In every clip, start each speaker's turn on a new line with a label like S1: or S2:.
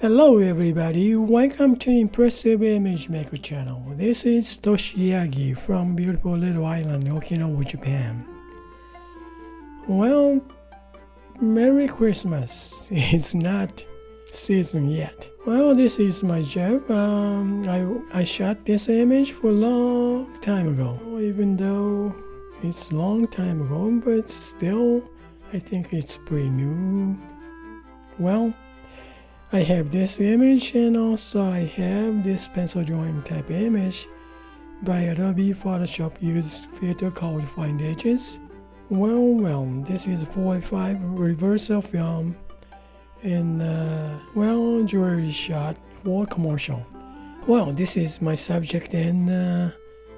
S1: Hello everybody, welcome to Impressive Image Maker channel. This is Toshi Yagi from beautiful little island Okinawa, Japan. Well, Merry Christmas. It's not season yet. Well, this is my job. I shot this image for a long time ago. Even though it's a long time ago, but still I think it's pretty new. Well, I have this image and also I have this pencil drawing type image by Adobe Photoshop used filter called Find Edges. Well, this is 4:5 reversal film and jewelry shot for commercial. Well, this is my subject and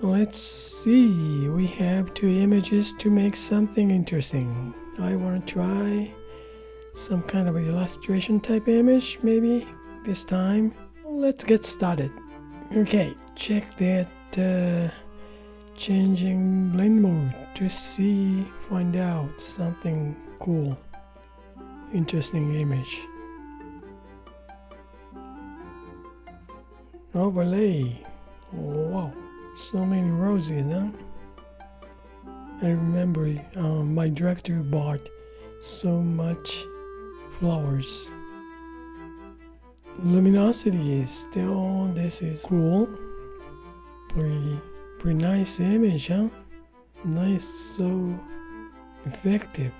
S1: let's see, we have two images to make something interesting. I want to try some kind of illustration type image maybe this time. Let's get started. Okay, check that changing blend mode to find out something cool, interesting image. Overlay. Wow, so many roses, huh? I remember my director bought so much flowers. Luminosity is still, this is cool. Pretty nice image, huh? Nice, so effective.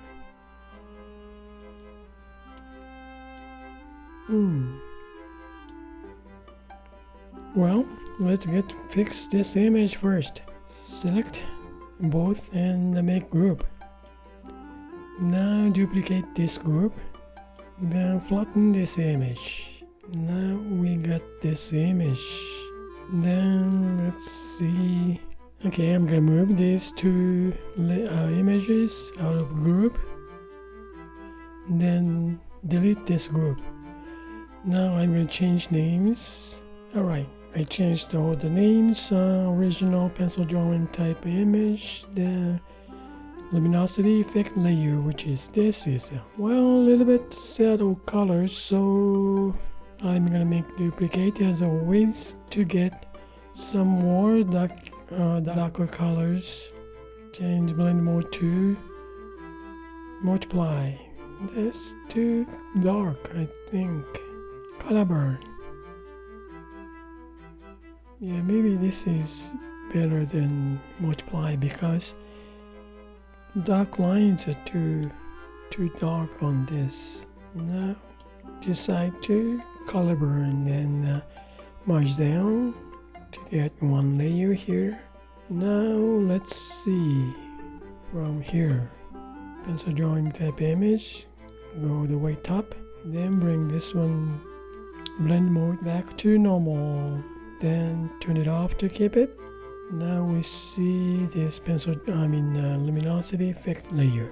S1: Well, let's fix this image first. Select both and make group. Now duplicate this group. Then flatten this image. Now we got this image. Then let's see. Okay, I'm gonna move these two images out of group. Then delete this group. Now I'm gonna change names. Alright, I changed all the names. Original pencil drawing type image. The luminosity effect layer, which is this is a little bit set of colors, so I'm gonna make duplicate as always to get some more darker colors. Change blend mode to multiply. That's too dark, I think. Color burn. Yeah, maybe this is better than multiply because dark lines are too dark on this. Now decide to color burn and merge down to get one layer here. Now let's see from here. Pencil drawing type image, go all the way top, then bring this one blend mode back to normal, then turn it off to keep it. Now we see this luminosity effect layer.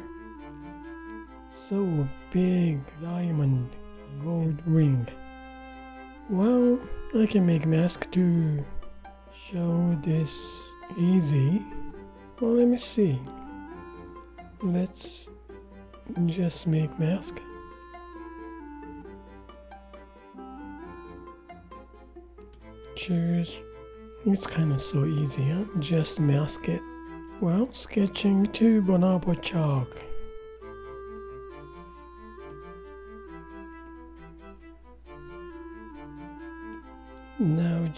S1: So big diamond gold ring. Well, I can make mask to show this easy. Well, let me see. Let's just make mask. Choose. It's kind of so easy, huh? Just mask it. Well, sketching to bonobo chalk. Now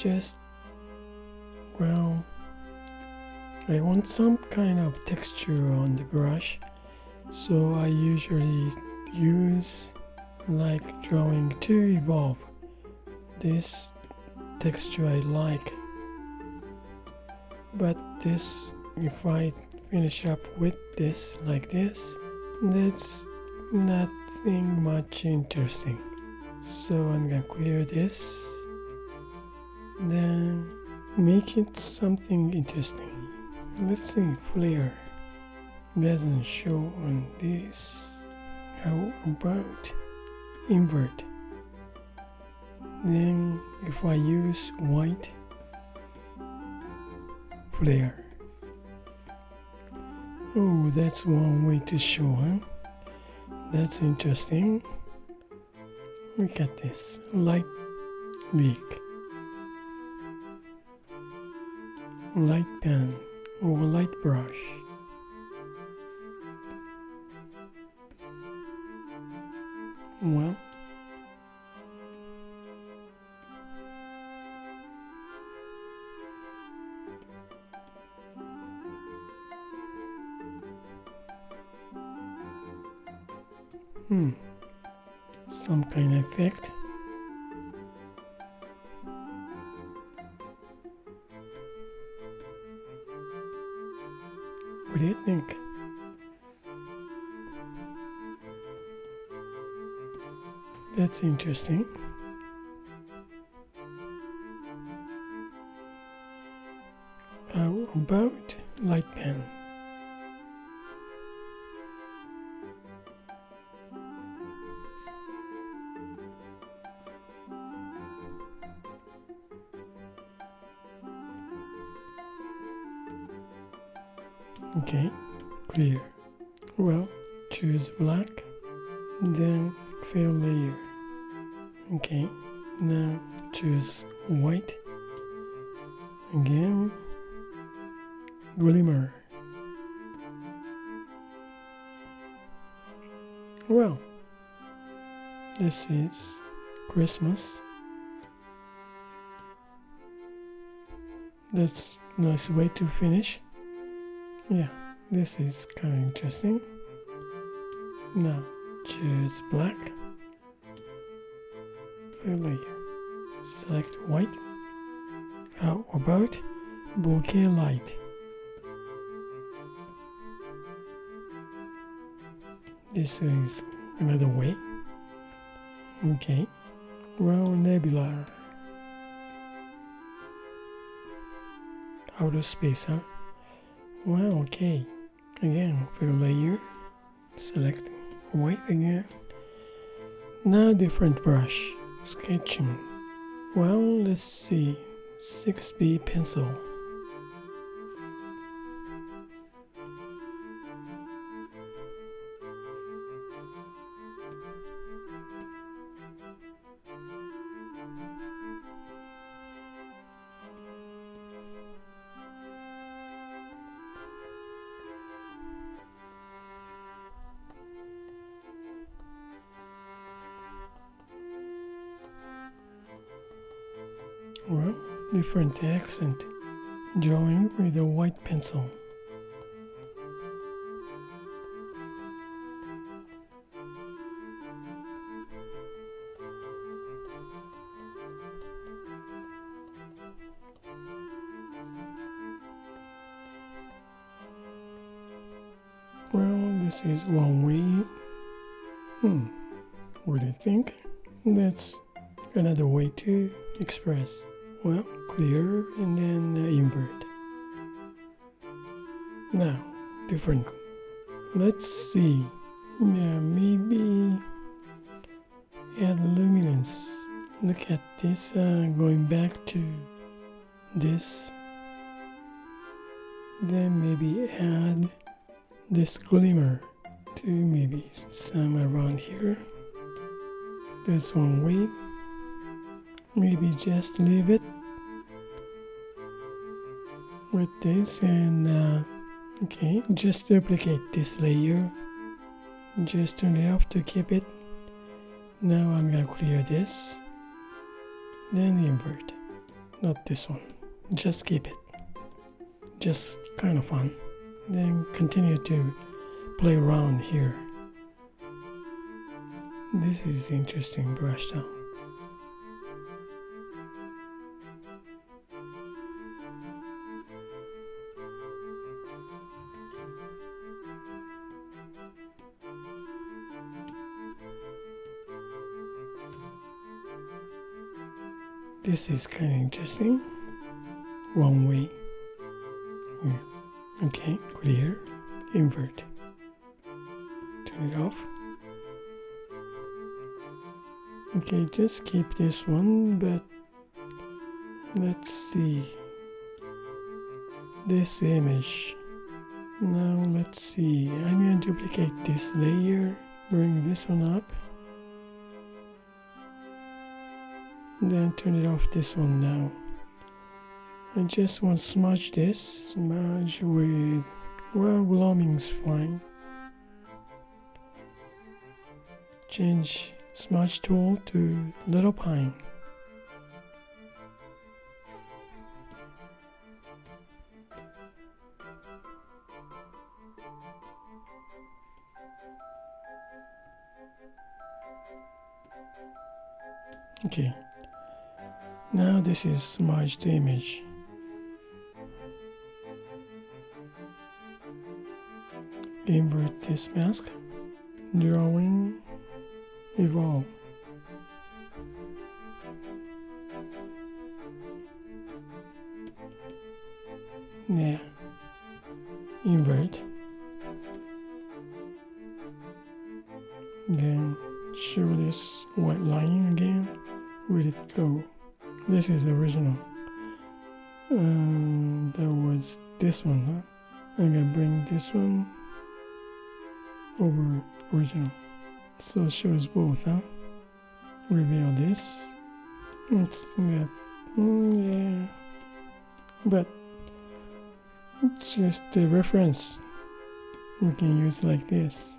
S1: I want some kind of texture on the brush, so I usually use like drawing to evolve. This texture I like. But this, if I finish up with this like this, that's nothing much interesting. So I'm gonna clear this, then make it something interesting. Let's see, flare doesn't show on this. How about invert? Then if I use white, flare. Oh, that's one way to show, huh? That's interesting. Look at this light leak, light pen or light brush. Well, some kind of effect. What do you think? That's interesting. How about light pen? Okay, clear. Well, choose black, then fill layer. Okay, now choose white. Again, glimmer. Well, this is Christmas. That's a nice way to finish. Yeah, this is kind of interesting. Now, choose black. Fill layer. Select white. How about bouquet light? This is another way. Okay. Well, nebula. Outer space, huh? Well, okay. Again, fill layer. Select white again. Now different brush. Sketching. Well, let's see. 6B pencil. Well, different accent. Drawing with a white pencil. Well, this is one way. What do you think? That's another way to express. Well, clear and then invert. Now, different. Let's see. Yeah, maybe add luminance. Look at this, going back to this. Then maybe add this glimmer to maybe some around here. That's one way. Maybe just leave it with this and okay, just duplicate this layer. Just turn it off to keep it. Now I'm gonna clear this. Then invert. Not this one. Just keep it. Just kind of fun. Then continue to play around here. This is interesting brush now. This is kind of interesting. One way. Yeah. Okay, clear, invert. Turn it off. Okay, just keep this one, but let's see. This image. Now let's see. I'm going to duplicate this layer, bring this one up. Then turn it off this one now. I just want to smudge this. Smudge with, well, gloaming's fine. Change smudge tool to little pine. Okay, now this is smudged image. Invert this mask, drawing, evolve. Yeah, invert. Then show this white line again. Where'd it go? This is original. That was this one, huh? I'm gonna bring this one over original. So it shows both, huh? Reveal this. It's that. Yeah. But just a reference. We can use like this.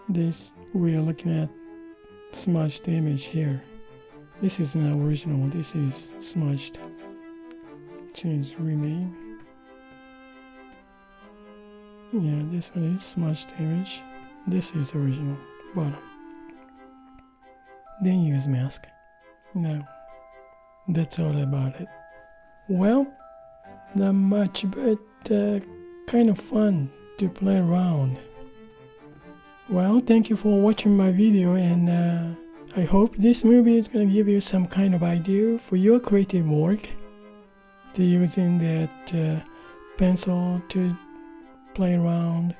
S1: This, we are looking at smudged image here. This is not original, this is smudged. Change rename. Yeah, this one is smudged image. This is original, bottom. Then use mask. No, that's all about it. Well, not much, but kind of fun to play around. Well, thank you for watching my video, and I hope this movie is going to give you some kind of idea for your creative work, to using that pencil to play around,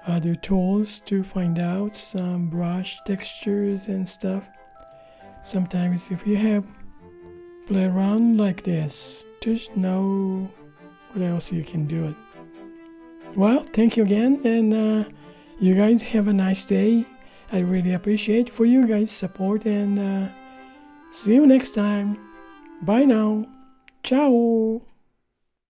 S1: other tools to find out some brush textures and stuff. Sometimes if you have play around like this, just know what else you can do it. Well, thank you again, and you guys have a nice day. I really appreciate for you guys' support, and see you next time. Bye now. Ciao.